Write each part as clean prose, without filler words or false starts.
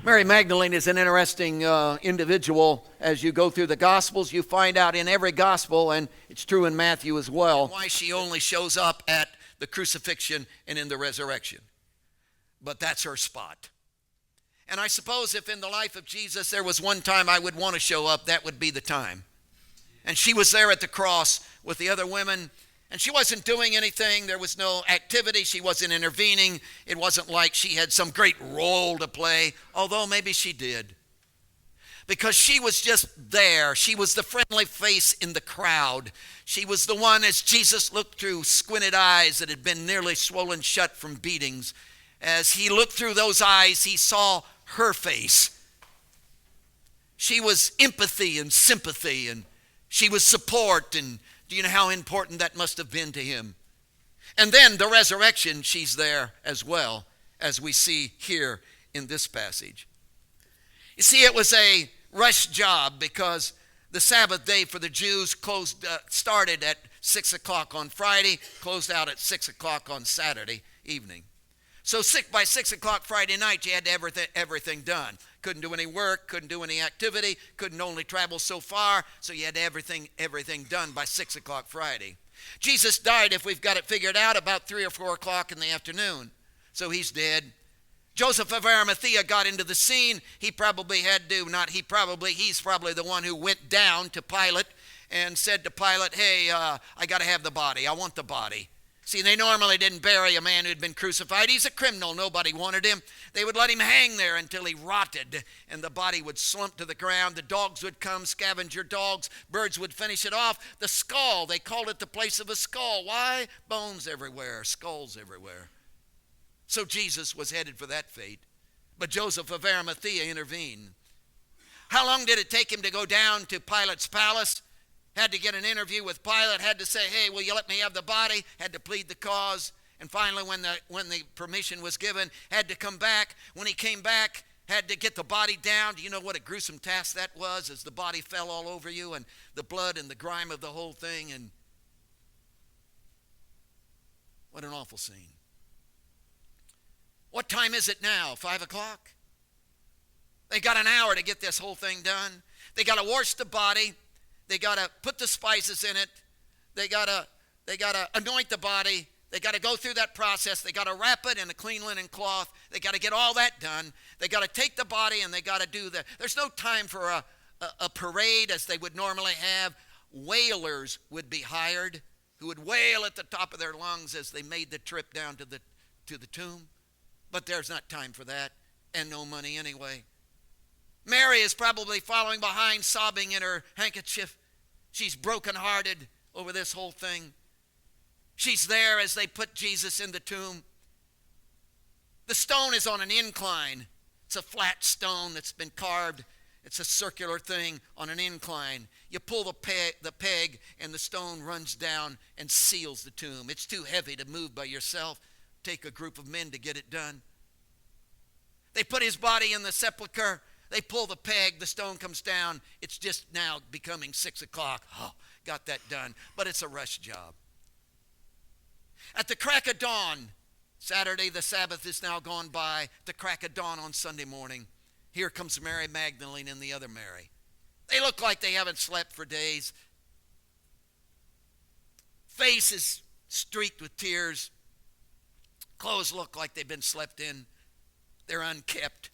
Mary Magdalene is an interesting individual. As you go through the Gospels, you find out in every Gospel, and it's true in Matthew as well, why she only shows up at the crucifixion and in the resurrection. But that's her spot. And I suppose if in the life of Jesus there was one time I would want to show up, that would be the time. And she was there at the cross with the other women, and she wasn't doing anything. There was no activity. She wasn't intervening. It wasn't like she had some great role to play, although maybe she did. Because she was just there. She was the friendly face in the crowd. She was the one, as Jesus looked through squinted eyes that had been nearly swollen shut from beatings. As he looked through those eyes, he saw her face. She was empathy and sympathy, and she was support, and do you know how important that must have been to him? And then the resurrection, she's there as well, as we see here in this passage. You see, it was a rush job because the Sabbath day for the Jews started at 6 o'clock on Friday, closed out at 6 o'clock on Saturday evening. So by 6 o'clock Friday night, you had to have everything done. Couldn't do any work, couldn't do any activity, couldn't only travel so far, so you had to have everything done by 6 o'clock Friday. Jesus died, if we've got it figured out, about 3 or 4 o'clock in the afternoon. So he's dead. Joseph of Arimathea got into the scene. He's probably the one who went down to Pilate and said to Pilate, hey, I got to have the body. I want the body. See, they normally didn't bury a man who had been crucified. He's a criminal. Nobody wanted him. They would let him hang there until he rotted, and the body would slump to the ground. The dogs would come, scavenger dogs. Birds would finish it off. The skull, they called it the place of a skull. Why? Bones everywhere, skulls everywhere. So Jesus was headed for that fate. But Joseph of Arimathea intervened. How long did it take him to go down to Pilate's palace? Had to get an interview with Pilate, had to say, hey, will you let me have the body? Had to plead the cause. And finally, when the permission was given, had to come back. When he came back, had to get the body down. Do you know what a gruesome task that was, as the body fell all over you and the blood and the grime of the whole thing? And what an awful scene. What time is it now? 5 o'clock? They got an hour to get this whole thing done. They got to wash the body. They got to put the spices in it. They got to anoint the body. They got to go through that process. They got to wrap it in a clean linen cloth. They got to get all that done. They got to take the body and they got to do that. There's no time for a parade as they would normally have. Wailers would be hired who would wail at the top of their lungs as they made the trip down to the tomb. But there's not time for that, and no money anyway. Mary is probably following behind, sobbing in her handkerchief. She's brokenhearted over this whole thing. She's there as they put Jesus in the tomb. The stone is on an incline. It's a flat stone that's been carved. It's a circular thing on an incline. You pull the peg, and the stone runs down and seals the tomb. It's too heavy to move by yourself. Take a group of men to get it done. They put his body in the sepulcher. They pull the peg, the stone comes down. It's just now becoming 6 o'clock. Oh, got that done. But it's a rush job. At the crack of dawn, Saturday, the Sabbath is now gone by. The crack of dawn on Sunday morning, here comes Mary Magdalene and the other Mary. They look like they haven't slept for days. Face is streaked with tears. Clothes look like they've been slept in. They're unkept.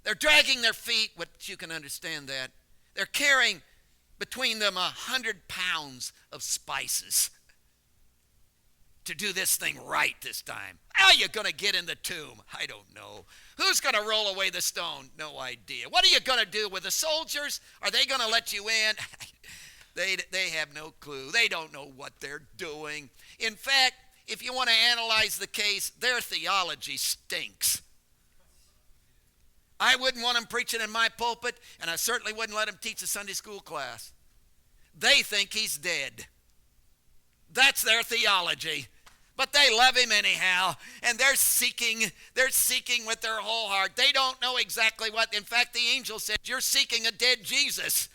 They're dragging their feet, which you can understand that. They're carrying between them 100 pounds of spices to do this thing right this time. How are you going to get in the tomb? I don't know. Who's going to roll away the stone? No idea. What are you going to do with the soldiers? Are they going to let you in? They have no clue. They don't know what they're doing. In fact, if you want to analyze the case, their theology stinks. I wouldn't want them preaching in my pulpit, and I certainly wouldn't let them teach a Sunday school class. They think he's dead. That's their theology. But they love him anyhow, and they're seeking with their whole heart. They don't know exactly what. In fact, the angel said, you're seeking a dead Jesus.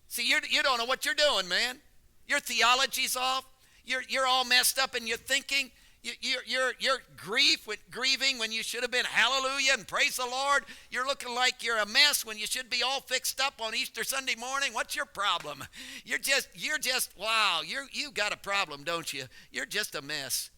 See, you don't know what you're doing, man. Your theology's off. You're all messed up in your thinking. You're grieving when you should have been hallelujah and praise the Lord. You're looking like you're a mess when you should be all fixed up on Easter Sunday morning. What's your problem? You're just wow. You got a problem, don't you? You're just a mess.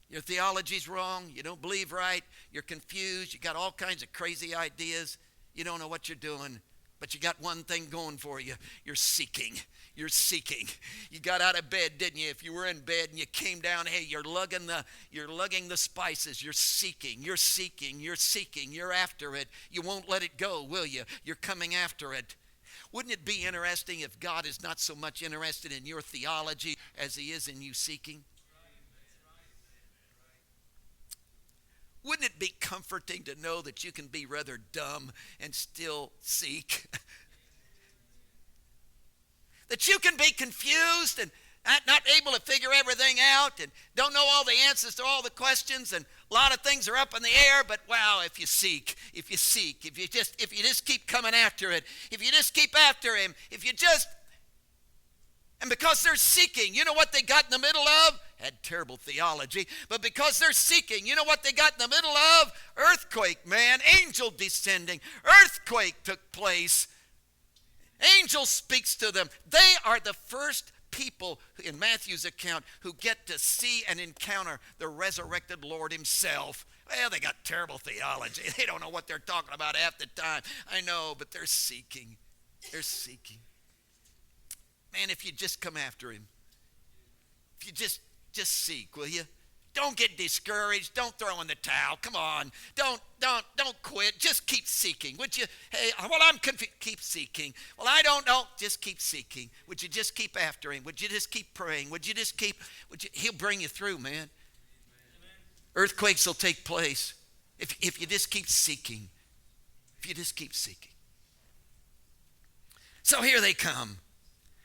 Your theology's wrong. You don't believe right. You're confused. You got all kinds of crazy ideas. You don't know what you're doing. But you got one thing going for you. You're seeking. You're seeking. You got out of bed, didn't you? If you were in bed and you came down, hey, you're lugging the spices. You're seeking. You're seeking. You're seeking. You're after it. You won't let it go, will you? You're coming after it. Wouldn't it be interesting if God is not so much interested in your theology as he is in you seeking? Wouldn't it be comforting to know that you can be rather dumb and still seek? That you can be confused and not able to figure everything out and don't know all the answers to all the questions, and a lot of things are up in the air, but wow, if you just keep coming after it, if you just keep after him, and because they're seeking, you know what they got in the middle of? Had terrible theology, but because they're seeking, you know what they got in the middle of? Earthquake, man, angel descending, earthquake took place. Angel speaks to them. They are the first people in Matthew's account who get to see and encounter the resurrected Lord himself. Well, they got terrible theology. They don't know what they're talking about half the time. I know, but they're seeking. They're seeking. Man, if you just come after him, if you just seek, will you? Don't get discouraged. Don't throw in the towel. Come on. Don't quit. Just keep seeking. Would you? Hey, well, I'm confused. Keep seeking. Well, I don't know. Just keep seeking. Would you just keep after him? Would you just keep praying? He'll bring you through, man. Amen. Earthquakes will take place if you just keep seeking. If you just keep seeking. So here they come.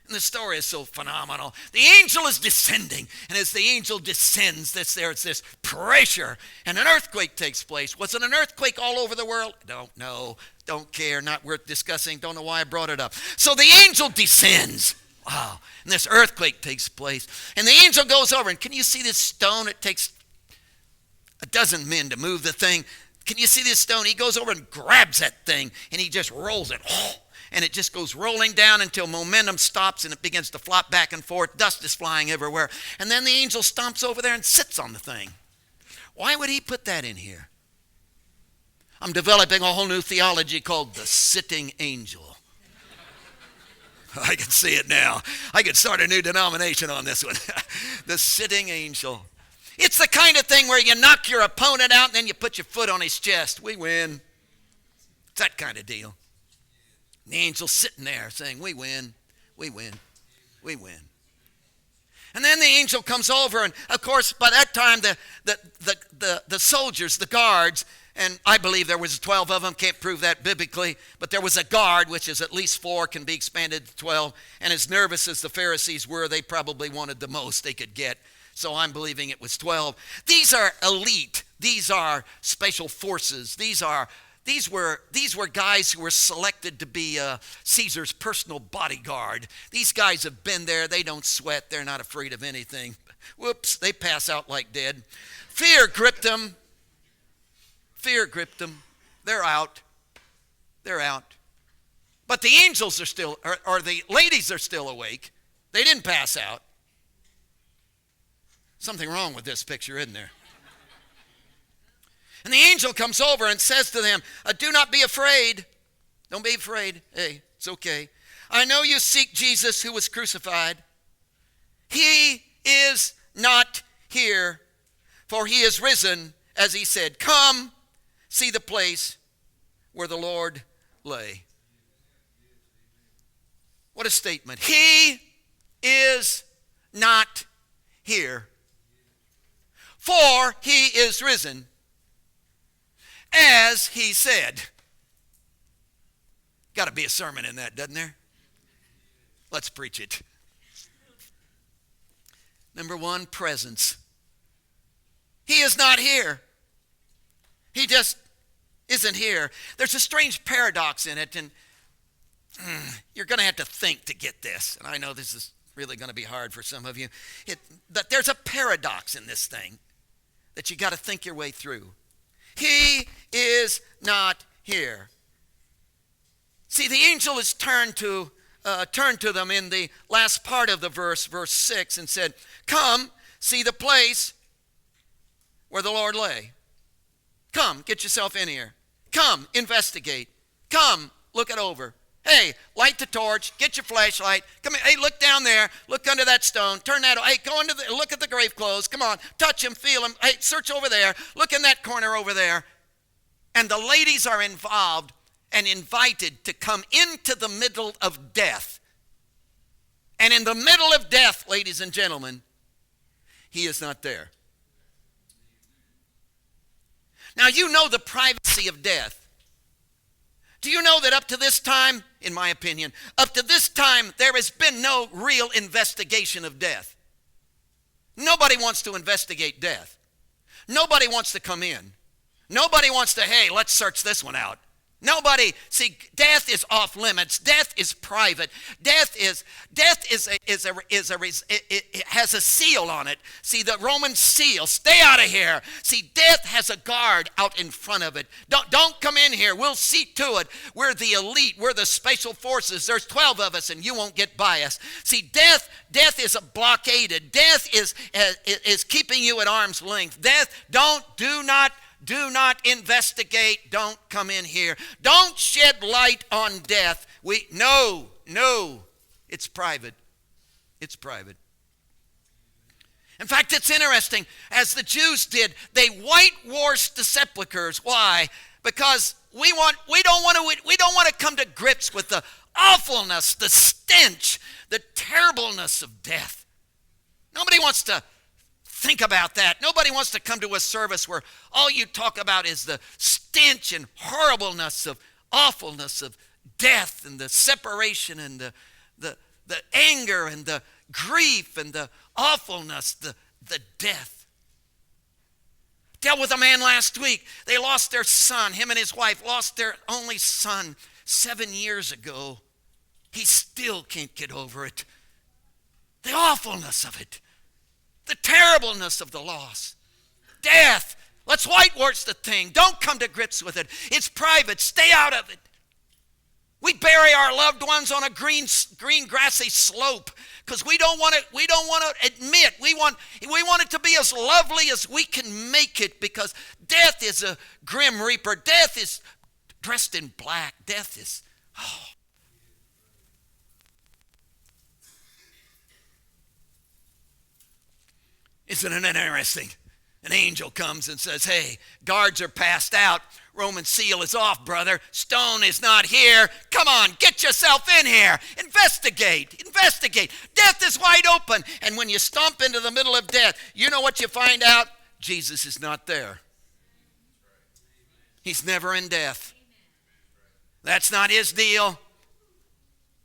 And the story is so phenomenal. The angel is descending, and as the angel descends, there's this pressure, and an earthquake takes place. Was it an earthquake all over the world? Don't know. Don't care. Not worth discussing. Don't know why I brought it up. So the angel descends. Wow. And this earthquake takes place. And the angel goes over, and can you see this stone? It takes a dozen men to move the thing. Can you see this stone? He goes over and grabs that thing, and he just rolls it. And it just goes rolling down until momentum stops and it begins to flop back and forth. Dust is flying everywhere. And then the angel stomps over there and sits on the thing. Why would he put that in here? I'm developing a whole new theology called the sitting angel. I can see it now. I could start a new denomination on this one. The sitting angel. It's the kind of thing where you knock your opponent out and then you put your foot on his chest. We win. It's that kind of deal. The angel's sitting there saying, we win, we win, we win. And then the angel comes over, and of course, by that time, the soldiers, the guards, and I believe there was 12 of them, can't prove that biblically, but there was a guard, which is at least 4, can be expanded to 12, and as nervous as the Pharisees were, they probably wanted the most they could get. So I'm believing it was 12. These are elite. These are special forces. These were guys who were selected to be Caesar's personal bodyguard. These guys have been there. They don't sweat. They're not afraid of anything. Whoops, they pass out like dead. Fear gripped them. Fear gripped them. They're out. They're out. But the angels are still, or the ladies are still awake. They didn't pass out. Something wrong with this picture, isn't there? And the angel comes over and says to them, do not be afraid. Don't be afraid. Hey, it's okay. I know you seek Jesus who was crucified. He is not here, for he is risen, as he said. Come, see the place where the Lord lay. What a statement. He is not here, for he is risen, as he said. Got to be a sermon in that, doesn't there? Let's preach it. Number 1, presence. He is not here. He just isn't here. There's a strange paradox in it, and you're going to have to think to get this. And I know this is really going to be hard for some of you. That there's a paradox in this thing that you got to think your way through. He is not here. See, the angel is turned to them in the last part of the verse 6, and said, "Come, see the place where the Lord lay. Come, get yourself in here. Come, investigate. Come, look it over. Hey, light the torch. Get your flashlight. Come here. Hey, look down there. Look under that stone. Turn that. Hey, go into look at the grave clothes. Come on, touch him, feel him. Hey, search over there. Look in that corner over there." And the ladies are involved and invited to come into the middle of death. And in the middle of death, ladies and gentlemen, he is not there. Now, you know the privacy of death. Do you know that up to this time, in my opinion, up to this time, there has been no real investigation of death? Nobody wants to investigate death. Nobody wants to come in. Nobody wants to, hey, let's search this one out. Nobody, see, death is off limits. Death is private. Death has a seal on it. See, the Roman seal. Stay out of here. See, death has a guard out in front of it. Don't come in here. We'll see to it. We're the elite. We're the special forces. There's 12 of us, and you won't get by us. See, death is blockaded. Death is keeping you at arm's length. Death, do not investigate. Don't come in here. Don't shed light on death. No, it's private. It's private. In fact, it's interesting. As the Jews did, they whitewashed the sepulchres. Why? Because we don't want to come to grips with the awfulness, the stench, the terribleness of death. Nobody wants to think about that. Nobody wants to come to a service where all you talk about is the stench and horribleness of awfulness of death and the separation and the anger and the grief and the awfulness, the death. Dealt with a man last week. They lost their son. Him and his wife lost their only son 7 years ago. He still can't get over it. The awfulness of it. The terribleness of the loss. Death. Let's whitewash the thing. Don't come to grips with it. It's private. Stay out of it. We bury our loved ones on a green grassy slope because we don't want to admit. We want it to be as lovely as we can make it, because death is a grim reaper. Death is dressed in black. Death is Isn't it interesting? An angel comes and says, "Hey, guards are passed out. Roman seal is off, brother. Stone is not here. Come on, get yourself in here. Investigate. Death is wide open." And when you stomp into the middle of death, you know what you find out? Jesus is not there. He's never in death. That's not his deal.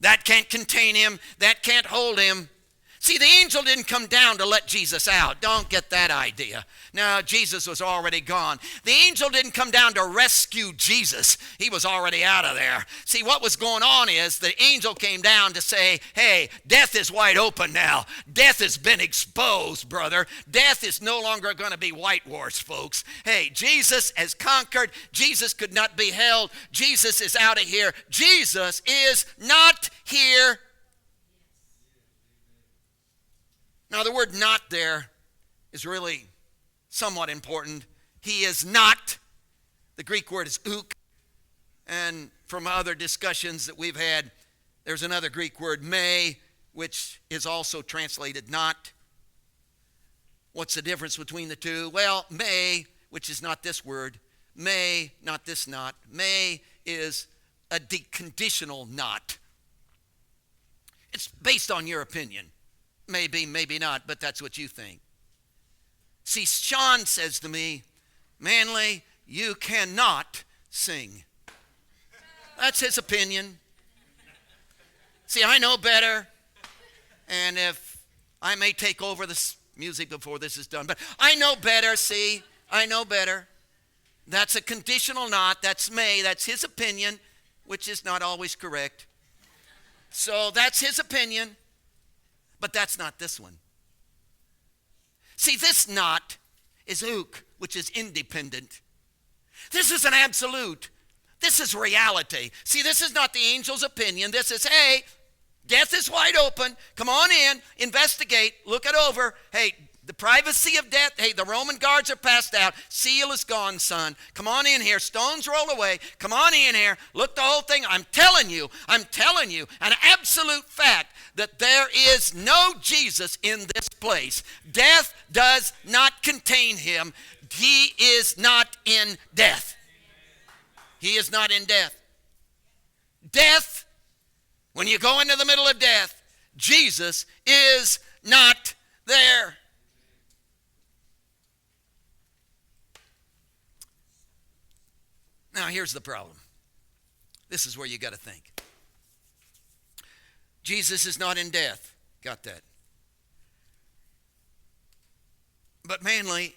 That can't contain him. That can't hold him. See, the angel didn't come down to let Jesus out. Don't get that idea. No, Jesus was already gone. The angel didn't come down to rescue Jesus. He was already out of there. See, what was going on is the angel came down to say, hey, death is wide open now. Death has been exposed, brother. Death is no longer going to be whitewashed, folks. Hey, Jesus has conquered. Jesus could not be held. Jesus is out of here. Jesus is not here. Now, the word "not" there is really somewhat important. He is not. The Greek word is "ook." And from other discussions that we've had, there's another Greek word, "may," which is also translated "not." What's the difference between the two? Well, "may," which is not this word, "may," not this "not." "May" is a conditional "not." It's based on your opinion. Maybe, maybe not, but that's what you think. See, Sean says to me, "Manley, you cannot sing." That's his opinion. See, I know better. And if I may take over this music before this is done, but I know better, see, I know better. That's a conditional "not." That's "may." That's his opinion, which is not always correct. So that's his opinion. But that's not this one. See, this not is ook, which is independent. This is an absolute. This is reality. See, this is not the angel's opinion. This is, hey, death is wide open. Come on in, investigate, look it over. Hey, the privacy of death. Hey, the Roman guards are passed out. Seal is gone, son. Come on in here. Stones roll away. Come on in here. Look the whole thing. I'm telling you, an absolute fact that there is no Jesus in this place. Death does not contain him. He is not in death. He is not in death. Death, when you go into the middle of death, Jesus is not there. Now, here's the problem. This is where you got to think. Jesus is not in death. Got that? But Manley,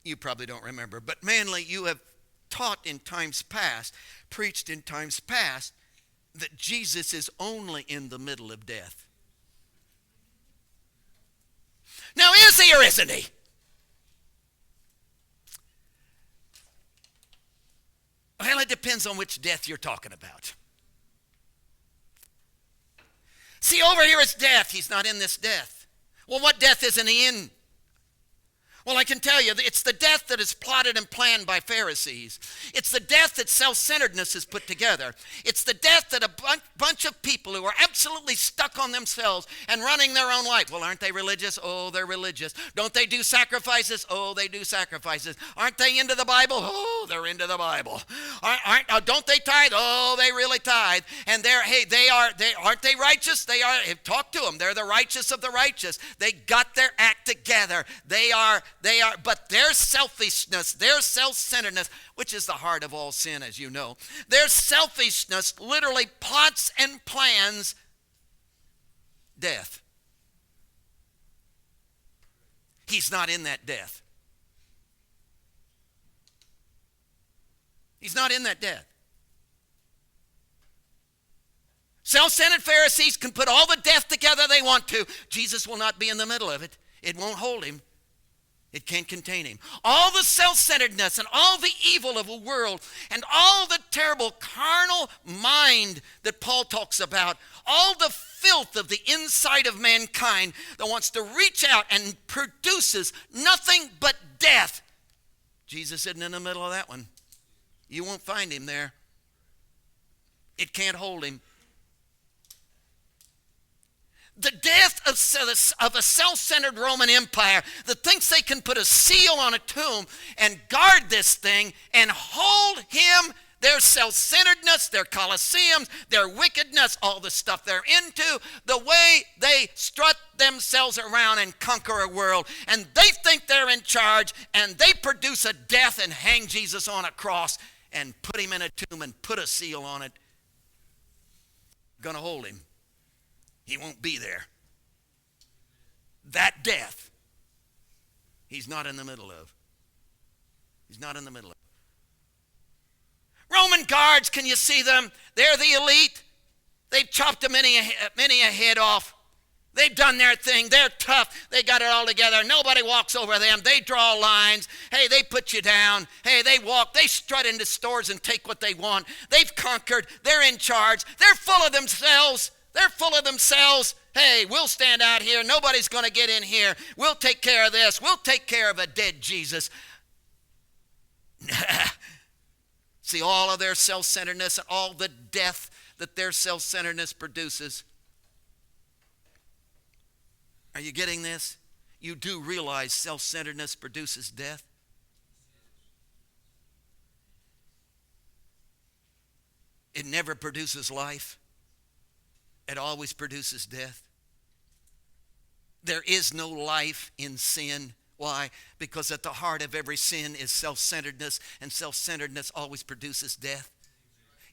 you probably don't remember, but Manley, you have taught in times past, preached in times past, that Jesus is only in the middle of death. Now, is he or isn't he? Well, it depends on which death you're talking about. See, over here is death. He's not in this death. Well, what death isn't he in? Well, I can tell you, it's the death that is plotted and planned by Pharisees. It's the death that self-centeredness has put together. It's the death that a bunch of people who are absolutely stuck on themselves and running their own life. Well, aren't they religious? Oh, they're religious. Don't they do sacrifices? Oh, they do sacrifices. Aren't they into the Bible? Oh, they're into the Bible. Don't they tithe? Oh, they really tithe. And aren't they righteous? They are. Talk to them. They're the righteous of the righteous. They got their act together. But their selfishness, their self-centeredness, which is the heart of all sin, as you know, their selfishness literally plots and plans death. He's not in that death. He's not in that death. Self-centered Pharisees can put all the death together they want to. Jesus will not be in the middle of it. It won't hold him. It can't contain him. All the self-centeredness and all the evil of the world and all the terrible carnal mind that Paul talks about, all the filth of the inside of mankind that wants to reach out and produces nothing but death. Jesus isn't in the middle of that one. You won't find him there. It can't hold him. The death of a self-centered Roman Empire that thinks they can put a seal on a tomb and guard this thing and hold him, their self-centeredness, their colosseums, their wickedness, all the stuff they're into, the way they strut themselves around and conquer a world. And they think they're in charge, and they produce a death and hang Jesus on a cross and put him in a tomb and put a seal on it. Gonna hold him. He won't be there. That death, he's not in the middle of. He's not in the middle of. Roman guards, can you see them? They're the elite. They've chopped many a head off. They've done their thing. They're tough. They got it all together. Nobody walks over them. They draw lines. Hey, they put you down. Hey, they walk. They strut into stores and take what they want. They've conquered. They're in charge. They're full of themselves. They're full of themselves. Hey, we'll stand out here. Nobody's going to get in here. We'll take care of this. We'll take care of a dead Jesus. See, all of their self-centeredness and all the death that their self-centeredness produces. Are you getting this? You do realize self-centeredness produces death? It never produces life. It always produces death. There is no life in sin. Why? Because at the heart of every sin is self-centeredness, and self-centeredness always produces death.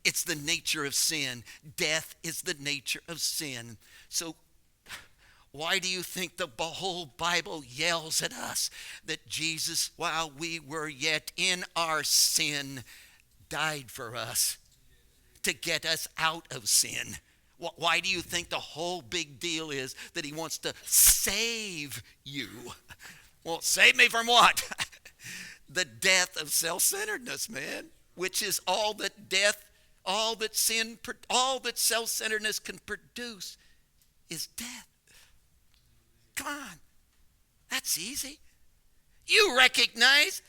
It's the nature of sin. Death is the nature of sin. So why do you think the whole Bible yells at us that Jesus, while we were yet in our sin, died for us to get us out of sin? Why do you think the whole big deal is that he wants to save you? Well, save me from what? The death of self-centeredness, man, which is all that self-centeredness can produce is death. Come on. That's easy. You recognize,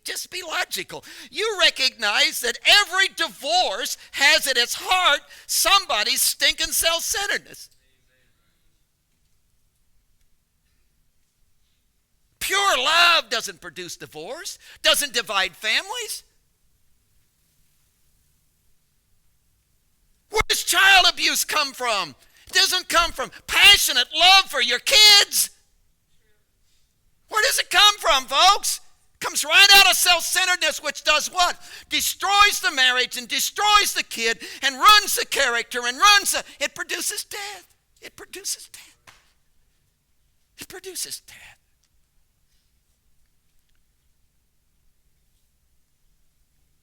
just be logical. You recognize that every divorce has at its heart somebody's stinking self-centeredness. Pure love doesn't produce divorce, doesn't divide families. Where does child abuse come from? It doesn't come from passionate love for your kids. Where does it come from, folks? It comes right out of self-centeredness, which does what? Destroys the marriage and destroys the kid and ruins the character and it produces death. It produces death. It produces death.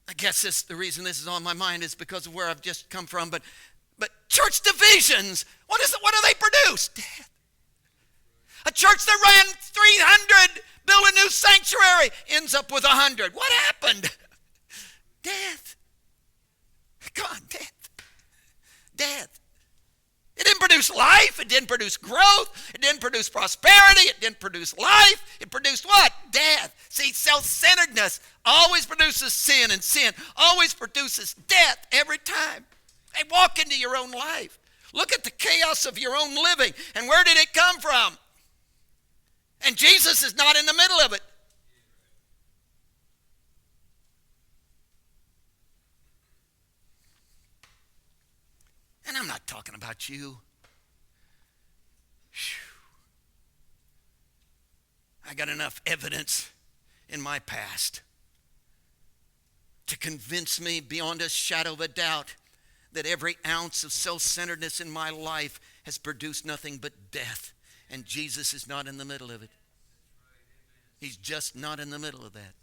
I guess the reason this is on my mind is because of where I've just come from. But church divisions, what do they produce? Death. A church that ran 300, built a new sanctuary, ends up with 100. What happened? Death. Come on, death. Death. It didn't produce life. It didn't produce growth. It didn't produce prosperity. It didn't produce life. It produced what? Death. See, self-centeredness always produces sin, and sin always produces death every time. Hey, walk into your own life. Look at the chaos of your own living. And where did it come from? And Jesus is not in the middle of it. And I'm not talking about you. I got enough evidence in my past to convince me beyond a shadow of a doubt that every ounce of self-centeredness in my life has produced nothing but death. And Jesus is not in the middle of it. He's just not in the middle of that.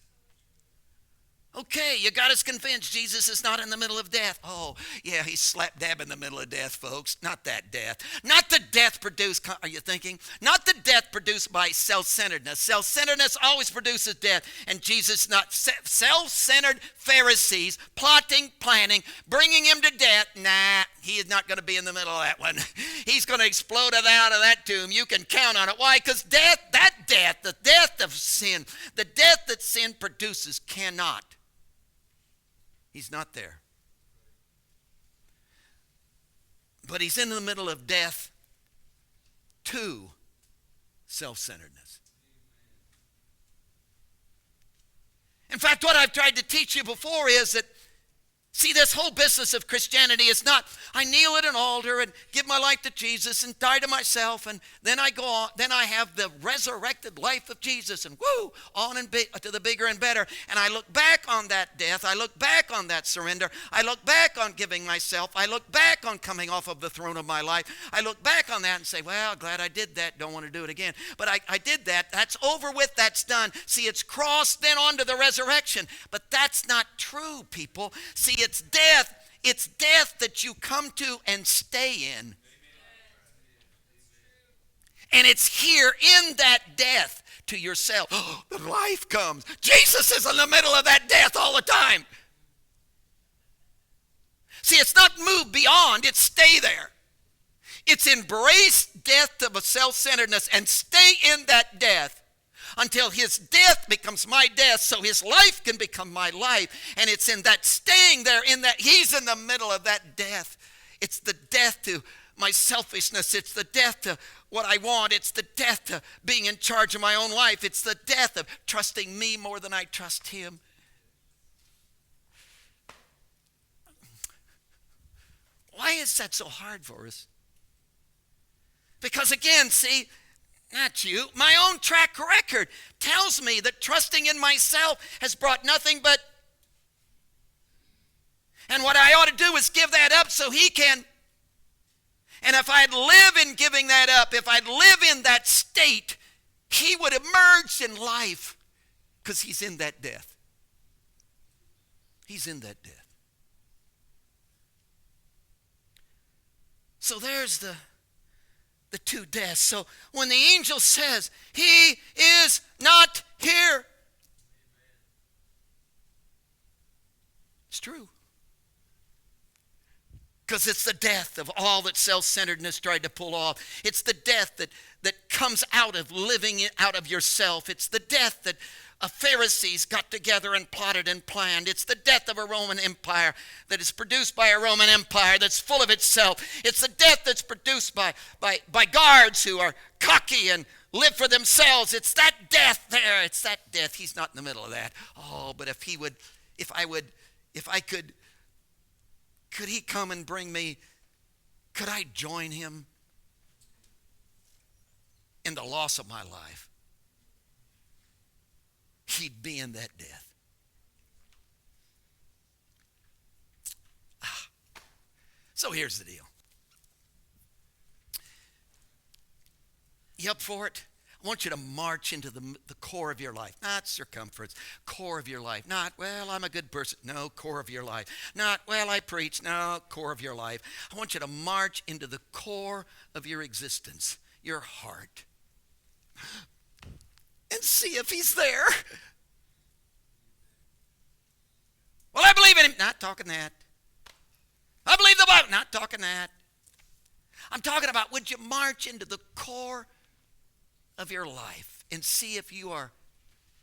Okay, you got us convinced Jesus is not in the middle of death. Oh, yeah, he's slap dab in the middle of death, folks. Not that death. Not the death produced, are you thinking? Not the death produced by self-centeredness. Self-centeredness always produces death. And Jesus, not self-centered Pharisees, plotting, planning, bringing him to death. Nah, he is not going to be in the middle of that one. He's going to explode out of that tomb. You can count on it. Why? Because the death of sin, the death that sin produces cannot. He's not there. But he's in the middle of death to self-centeredness. In fact, what I've tried to teach you before is that, see, this whole business of Christianity is not, I kneel at an altar and give my life to Jesus and die to myself, and then I go on, then I have the resurrected life of Jesus, and woo, on and to the bigger and better. And I look back on that death, I look back on that surrender, I look back on giving myself, I look back on coming off of the throne of my life, I look back on that and say, well, glad I did that, don't want to do it again. But I did that, that's over with, that's done. See, it's crossed then on to the resurrection. But that's not true, people. See, it's death that you come to and stay in. And it's here in that death to yourself. Oh, the life comes. Jesus is in the middle of that death all the time. See, it's not move beyond, it's stay there. It's embrace death of a self-centeredness and stay in that death until his death becomes my death, so his life can become my life. And it's in that staying there, in that he's in the middle of that death. It's the death to my selfishness. It's the death to what I want. It's the death to being in charge of my own life. It's the death of trusting me more than I trust him. Why is that so hard for us? Because again, see, not you, my own track record tells me that trusting in myself has brought nothing but, and what I ought to do is give that up so he can. And if I'd live in giving that up, if I'd live in that state, he would emerge in life, because he's in that death. He's in that death. So there's the two deaths. So when the angel says, he is not here, it's true. Because it's the death of all that self-centeredness tried to pull off. It's the death that comes out of living it out of yourself. It's the death that Pharisees got together and plotted and planned. It's the death of a Roman Empire that is produced by a Roman Empire that's full of itself. It's the death that's produced by guards who are cocky and live for themselves. It's that death there. It's that death. He's not in the middle of that. Oh, but if I could he come and bring me, could I join him in the loss of my life? He'd be in that death. So here's the deal. You up for it? I want you to march into the core of your life. Not circumference, core of your life. Not, well, I'm a good person. No, core of your life. Not, well, I preach. No, core of your life. I want you to march into the core of your existence, your heart, and see if he's there. Well, I believe in him. Not talking that. I believe the Bible. Not talking that. I'm talking about, would you march into the core of your life and see if you are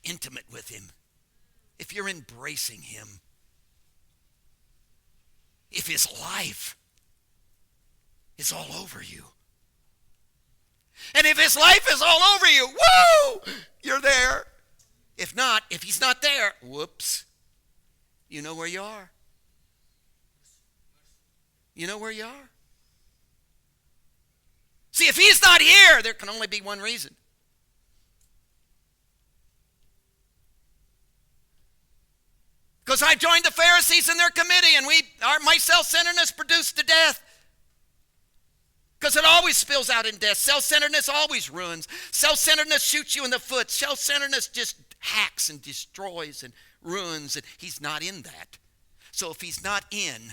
intimate with him, if you're embracing him, if his life is all over you. And if his life is all over you, woo, you're there. If not, if he's not there, whoops, you know where you are. You know where you are. See, if he's not here, there can only be one reason. Because I joined the Pharisees in their committee, and my self-centeredness produced the death. Because it always spills out in death. Self-centeredness always ruins. Self-centeredness shoots you in the foot. Self-centeredness just hacks and destroys and ruins, and he's not in that. So if he's not in,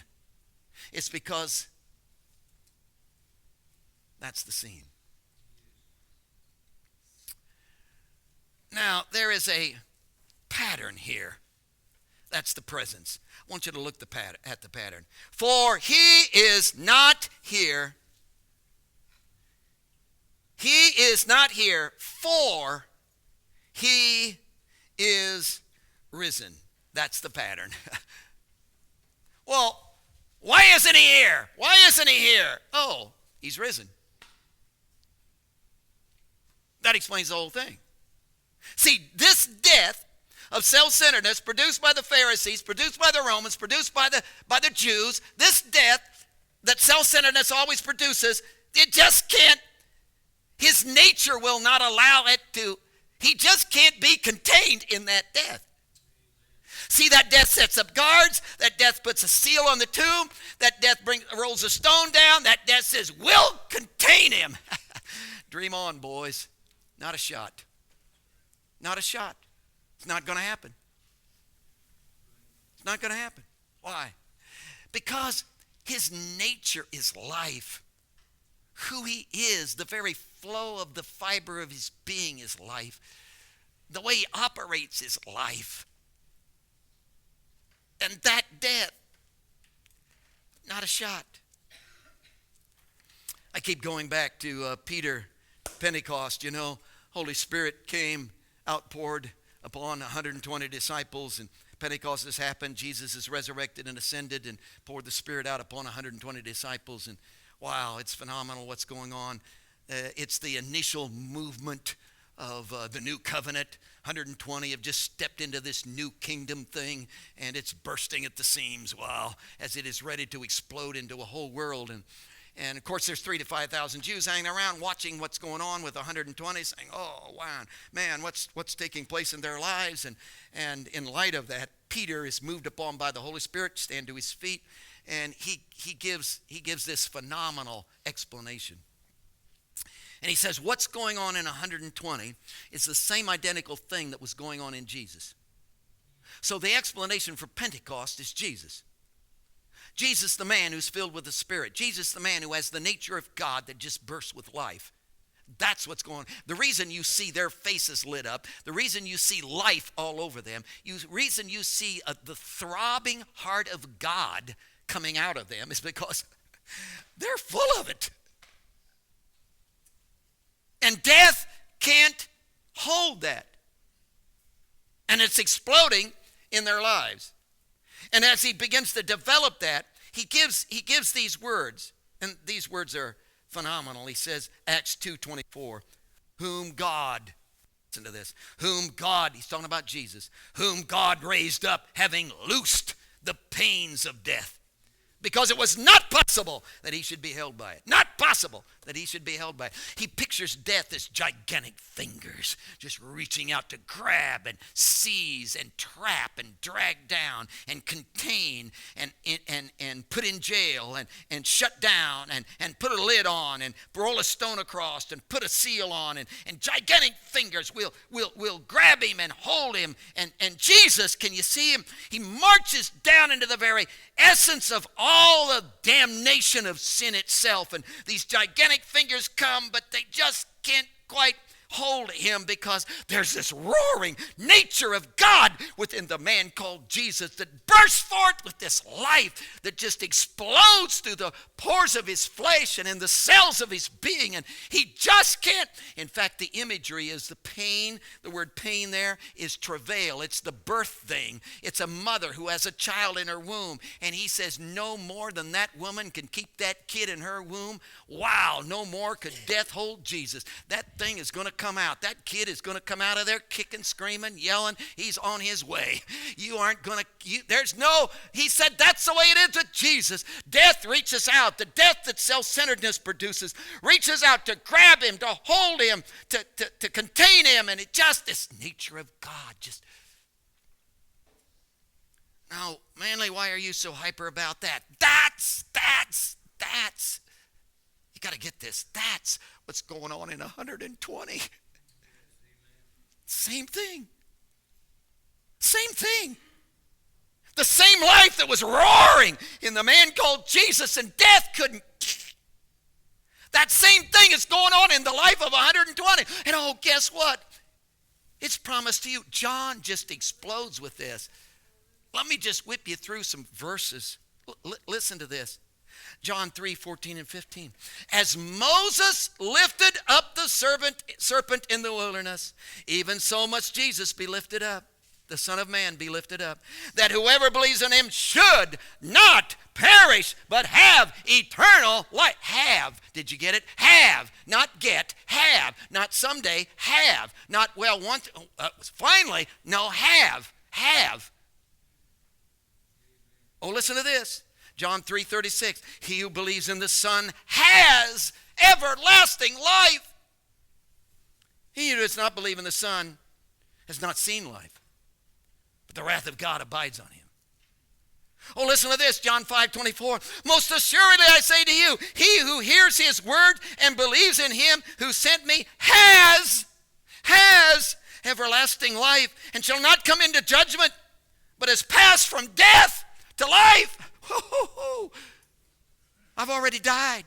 it's because that's the scene. Now, there is a pattern here. That's the presence. I want you to look at the pattern. For he is not here. He is not here, for he is risen. That's the pattern. Well, why isn't he here? Why isn't he here? Oh, he's risen. That explains the whole thing. See, this death of self-centeredness produced by the Pharisees, produced by the Romans, produced by the Jews, this death that self-centeredness always produces, it just can't, his nature will not allow it to, he just can't be contained in that death. See, that death sets up guards, that death puts a seal on the tomb, that death rolls a stone down, that death says, we'll contain him. Dream on, boys. Not a shot. Not a shot. It's not going to happen. It's not going to happen. Why? Because his nature is life. Who he is, the very flow of the fiber of his being is life. The way he operates is life. And that death, not a shot. I keep going back to Peter, Pentecost. You know, Holy Spirit came, outpoured upon 120 disciples, and Pentecost has happened. Jesus is resurrected and ascended and poured the Spirit out upon 120 disciples. And wow, it's phenomenal what's going on. It's the initial movement of the new covenant. 120 have just stepped into this new kingdom thing, and it's bursting at the seams, wow, as it is ready to explode into a whole world. And of course, there's 3,000 to 5,000 Jews hanging around watching what's going on with 120, saying, oh, wow, man, what's taking place in their lives? And in light of that, Peter is moved upon by the Holy Spirit, stand to his feet, and he gives this phenomenal explanation. And he says, what's going on in 120 is the same identical thing that was going on in Jesus. So the explanation for Pentecost is Jesus. Jesus, the man who's filled with the Spirit. Jesus, the man who has the nature of God that just bursts with life. That's what's going on. The reason you see their faces lit up, the reason you see life all over them, the reason you see the throbbing heart of God coming out of them is because they're full of it. And death can't hold that. And it's exploding in their lives. And as he begins to develop that, he gives these words. And these words are phenomenal. He says, Acts 2:24, whom God, listen to this, whom God, he's talking about Jesus, whom God raised up, having loosed the pains of death. Because it was not possible that he should be held by it. Not possible that he should be held by it. He pictures death as gigantic fingers just reaching out to grab and seize and trap and drag down and contain and put in jail and shut down and put a lid on and roll a stone across and put a seal on and gigantic fingers will grab him and hold him. And Jesus, can you see him? He marches down into the very essence of all the damnation of sin itself, and these gigantic fingers come, but they just can't quite hold him because there's this roaring nature of God within the man called Jesus that bursts forth with this life that just explodes through the pores of his flesh and in the cells of his being, and he just can't. In fact, the imagery is the pain. The word pain there is travail. It's the birth thing. It's a mother who has a child in her womb, and he says no more than that woman can keep that kid in her womb. Wow, no more could death hold Jesus. That thing is going to come out. That kid is going to come out of there kicking, screaming, yelling. He's on his way. You aren't going to, there's no, he said that's the way it is with Jesus. Death reaches out. The death that self-centeredness produces reaches out to grab him, to hold him, to contain him. And it just, this nature of God just. Now, Manley, why are you so hyper about that? That's. You got to get this. That's what's going on in 120. Same thing. Same thing. The same life that was roaring in the man called Jesus and death couldn't. That same thing is going on in the life of 120. And oh, guess what? It's promised to you. John just explodes with this. Let me just whip you through some verses. Listen to this. John 3:14 and 15. As Moses lifted up the serpent in the wilderness, even so must Jesus be lifted up, the Son of Man be lifted up, that whoever believes in him should not perish, but have eternal life. Have. Did you get it? Have. Not get. Have. Not someday. Have. Not, well, once. Finally. No, have. Have. Oh, listen to this. John 3:36, he who believes in the Son has everlasting life. He who does not believe in the Son has not seen life, but the wrath of God abides on him. Oh, listen to this, John 5:24. Most assuredly I say to you, he who hears his word and believes in him who sent me has everlasting life and shall not come into judgment, but has passed from death to life. I've already died.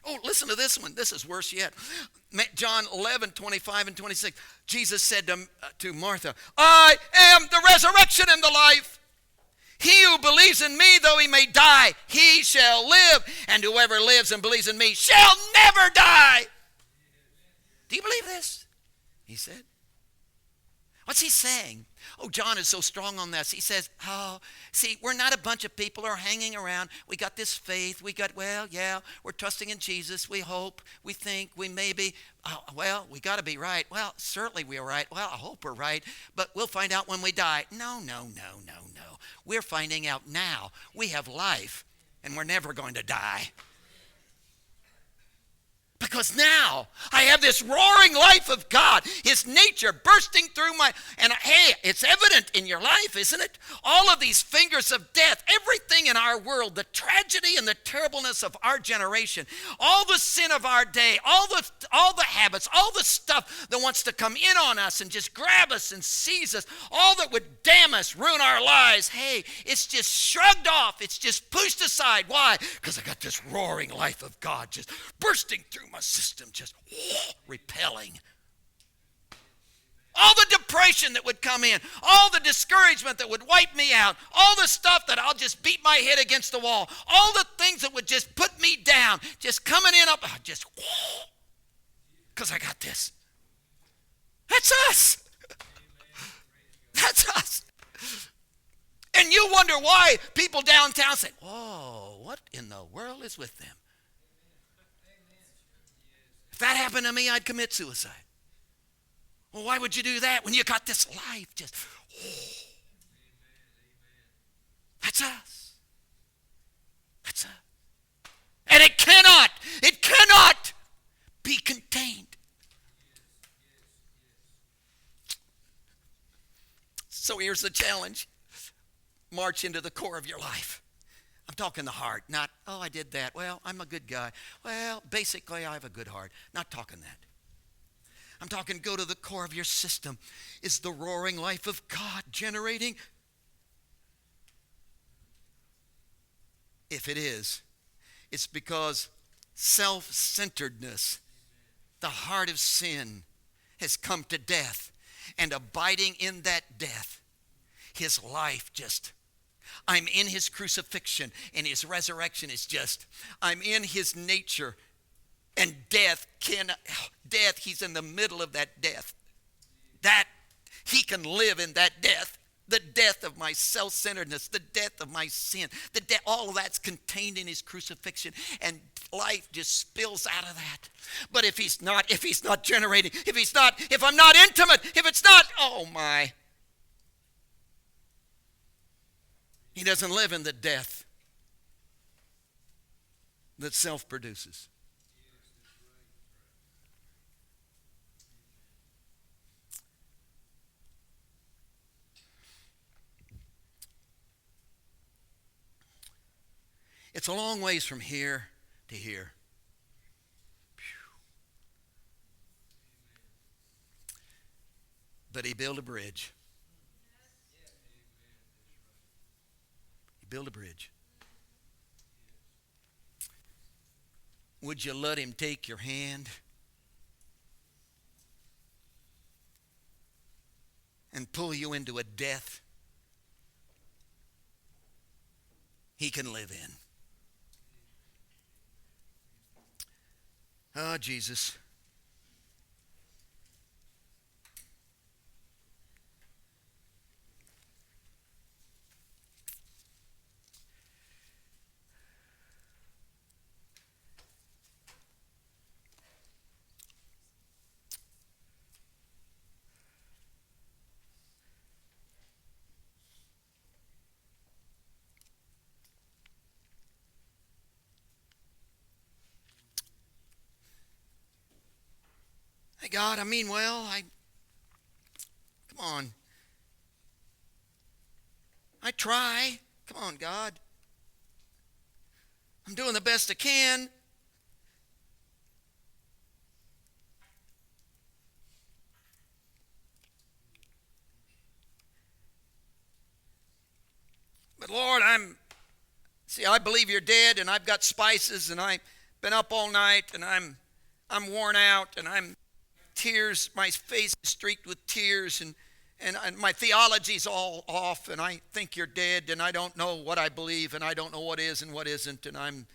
Oh, listen to this one. This is worse yet. John 11:25 and 26. Jesus said to Martha, I am the resurrection and the life. He who believes in me, though he may die, he shall live. And whoever lives and believes in me shall never die. Do you believe this? He said. What's he saying? Oh, John is so strong on this. He says, see, we're not a bunch of people who are hanging around. We got this faith. We're trusting in Jesus. We hope, we think, we maybe, we got to be right. Well, certainly we're right. Well, I hope we're right, but we'll find out when we die. No. We're finding out now. We have life, and we're never going to die. Because now I have this roaring life of God, his nature bursting through and hey, it's evident in your life, isn't it? All of these fingers of death, everything in our world, the tragedy and the terribleness of our generation, all the sin of our day, all the habits, all the stuff that wants to come in on us and just grab us and seize us, all that would damn us, ruin our lives, hey, it's just shrugged off. It's just pushed aside. Why? Because I got this roaring life of God just bursting through my system, just repelling. All the depression that would come in, all the discouragement that would wipe me out, all the stuff that I'll just beat my head against the wall, all the things that would just put me down, just coming in up, just because I got this. That's us. That's us. And you wonder why people downtown say, oh, what in the world is with them? If that happened to me, I'd commit suicide. Well, why would you do that when you got this life? Just, that's us. That's us. And it cannot be contained. So here's the challenge. March into the core of your life. I'm talking the heart, not, oh, I did that. Well, I'm a good guy. Well, basically, I have a good heart. Not talking that. I'm talking go to the core of your system. Is the roaring life of God generating? If it is, it's because self-centeredness, the heart of sin, has come to death. And abiding in that death, his life just, I'm in his crucifixion, and his resurrection is just, I'm in his nature, and death, he's in the middle of that death. That, he can live in that death. The death of my self-centeredness, the death of my sin, all of that's contained in his crucifixion, and life just spills out of that. But if he's not generating, if I'm not intimate, if it's not, oh my. He doesn't live in the death that self produces. It's a long ways from here to here. But he built a bridge. He built a bridge. Would you let him take your hand and pull you into a death he can live in? Oh, Jesus. Hey, God, come on. I try. Come on, God. I'm doing the best I can. But Lord, I believe you're dead, and I've got spices, and I've been up all night, and I'm worn out, and tears, my face is streaked with tears, and my theology's all off, and I think you're dead, and I don't know what I believe, and I don't know what is and what isn't, and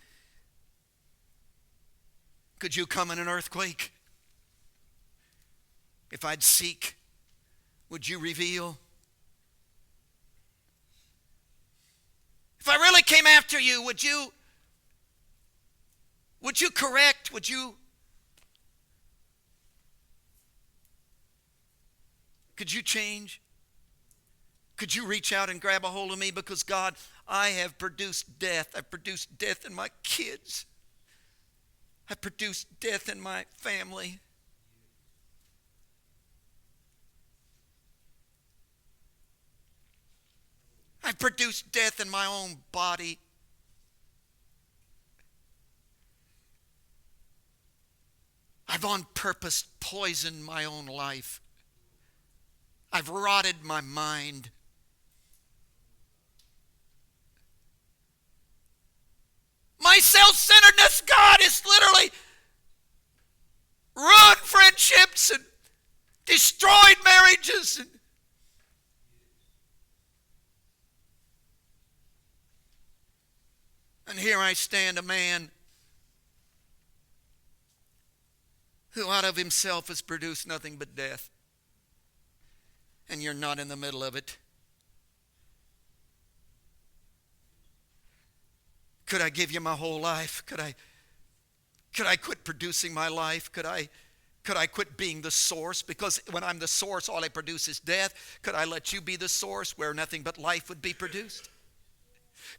could you come in an earthquake? If I'd seek, would you reveal? If I really came after you, would you correct? Could you change? Could you reach out and grab a hold of me? Because God, I have produced death. I've produced death in my kids. I've produced death in my family. I've produced death in my own body. I've on purpose poisoned my own life. I've rotted my mind. My self-centeredness, God, is literally ruined friendships and destroyed marriages. And here I stand, a man who out of himself has produced nothing but death. And you're not in the middle of it. Could I give you my whole life? Could I quit producing my life? Could I quit being the source? Because when I'm the source, all I produce is death. Could I let you be the source where nothing but life would be produced?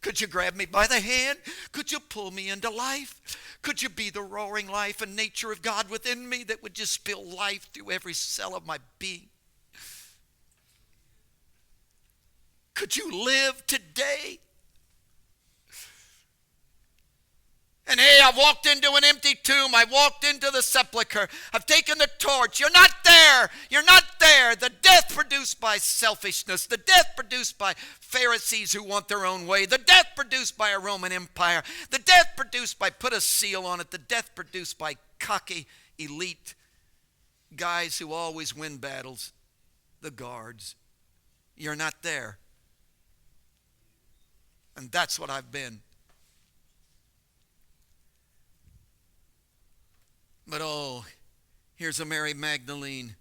Could you grab me by the hand? Could you pull me into life? Could you be the roaring life and nature of God within me that would just spill life through every cell of my being? Could you live today? And hey, I walked into an empty tomb. I walked into the sepulcher. I've taken the torch. You're not there. You're not there. The death produced by selfishness. The death produced by Pharisees who want their own way. The death produced by a Roman Empire. The death produced by put a seal on it. The death produced by cocky, elite guys who always win battles. The guards. You're not there. And that's what I've been. But oh, here's a Mary Magdalene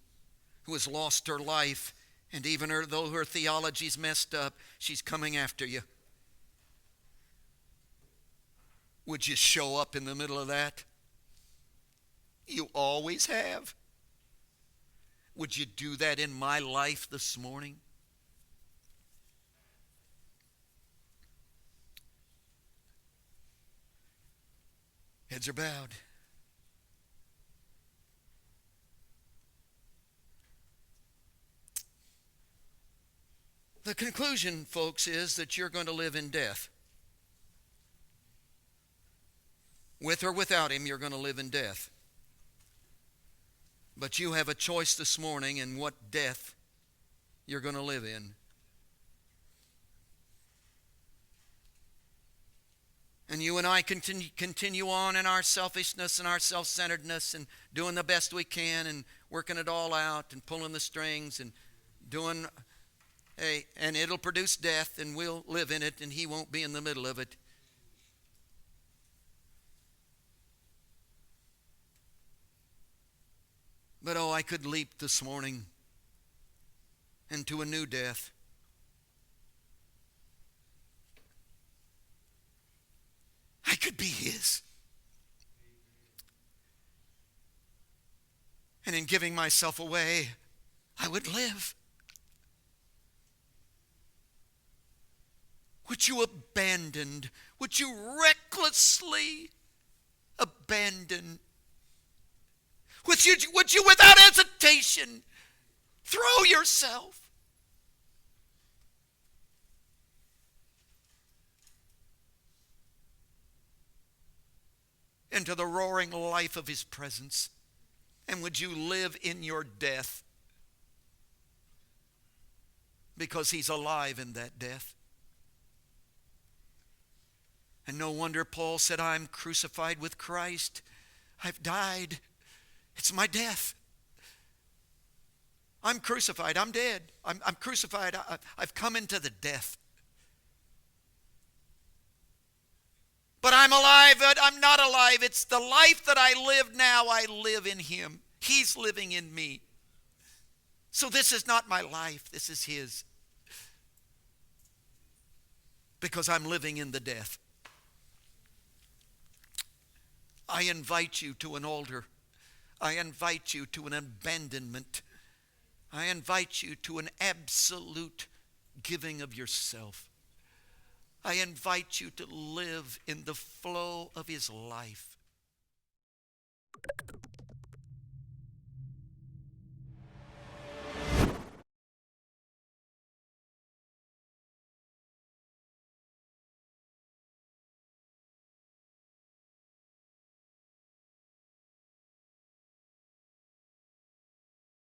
who has lost her life, and even though her theology's messed up, she's coming after you. Would you show up in the middle of that? You always have. Would you do that in my life this morning? Heads are bowed. The conclusion, folks, is that you're going to live in death. With or without him, you're going to live in death. But you have a choice this morning in what death you're going to live in. And you and I continue on in our selfishness and our self-centeredness and doing the best we can and working it all out and pulling the strings and doing... Hey, and it'll produce death, and we'll live in it, and he won't be in the middle of it. But oh, I could leap this morning into a new death. I could be his. And in giving myself away, I would live. Would you abandon? Would you recklessly abandon? Would you without hesitation throw yourself into the roaring life of his presence? And would you live in your death? Because he's alive in that death. And no wonder Paul said, I'm crucified with Christ. I've died. It's my death. I'm crucified. I'm dead. I'm crucified. I've come into the death. But I'm alive, but I'm not alive. It's the life that I live now. I live in him. He's living in me. So this is not my life. This is his. Because I'm living in the death. I invite you to an altar. I invite you to an abandonment. I invite you to an absolute giving of yourself. I invite you to live in the flow of his life.